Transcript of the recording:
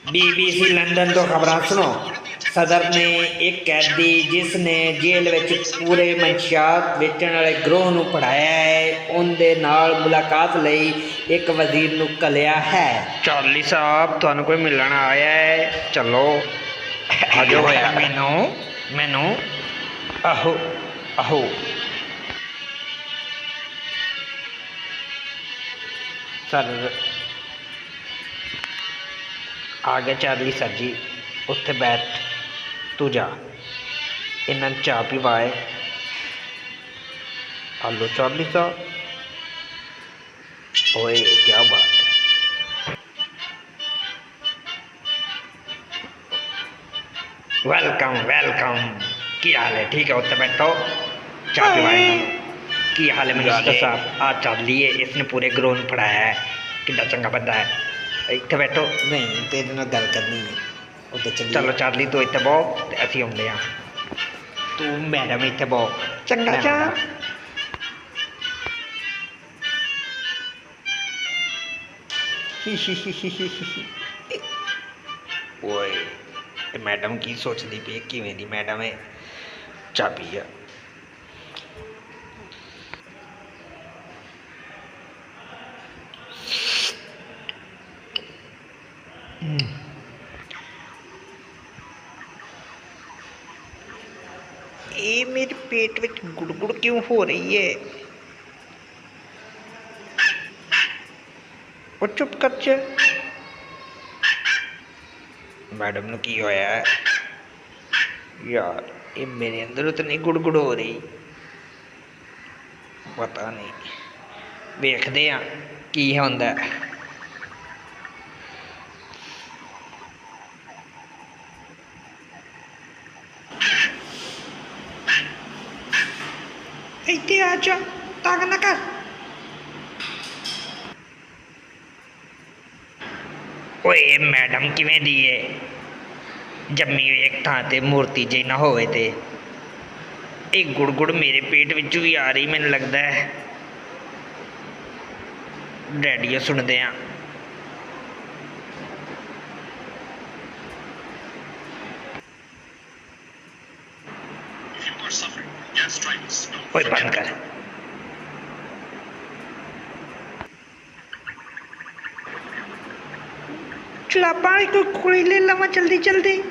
BBC London तो खबर सुनो। सदर ने एक कैदी जिसने जेल विच पूरे मंशियात बेचण वाले ग्रोह नूं पढ़ाया है उनदे नाल मुलाकात लई एक वजीर नूं घल्लिया है। चार्ली साहब तुहानूं कोई मिलण आया है, चलो आ जाओ। होया मैनू मैनू आहो आहो सर आ गया चार्ली सर जी, उत्थे बैठ तू जा, इन्हां नूं चाह पिवाए। आलो चार्ली साहब, ओए क्या बात है। वेलकम वेलकम, की हाल है? ठीक है, उत्थे बैठो, चाह पिवाए इन्हां नूं। की हाल है मिनिस्टर साहब? आ चार्ली है, इसने पूरे ग्रोह नूं पढ़ाया है, किड्डा चंगा बंदा है। इत्थे बैठो। नहीं तेरे नाल गल करनी है, उधर चलिए। चलो चार्ली तू इत्थे बहो ते असीं आउंदे हां। तू मैडम इत्थे बहो। चंगा मैं चा आउंदा। ओए ते मैडम की सोचदी पई, किवें दी मैडम है? चाह पी आ। ये मेरे पेट में गुड़गुड़ क्यों हो रही है? वो चुप कर जा। मैडम नूं की होया है? यार ये मेरे अंदर तो नहीं गुड़गुड़ हो रही, पता नहीं, वेखदे आ की हुंदा है। ਇੱਥੇ ਆ ਜਾ, ਤੰਗ ਨਾ ਕਰ। ਓਏ ਮੈਡਮ ਕਿਵੇਂ ਦੀ ਏ? ਜੰਮੀ ਇੱਕ ਥਾਂ ਤੇ ਮੂਰਤੀ ਜਿਹੀ ਨਾ ਹੋਵੇ ਤੇ ਇਹ ਗੁੜਗੁੜ ਮੇਰੇ ਪੇਟ ਵਿੱਚੋਂ ਵੀ ਆ ਰਹੀ, ਮੈਨੂੰ ਲੱਗਦਾ ਹੈ। ਰੇਡੀਓ ਸੁਣਦੇ ਆ। ਓਏ ਬੰਦ ਕਰ। ਚਲਾਪਾਂ ਵਾਲੀ ਕੋਈ ਕੁੜੀ ਲੈ ਲਵਾਂ ਜਲਦੀ ਜਲਦੀ।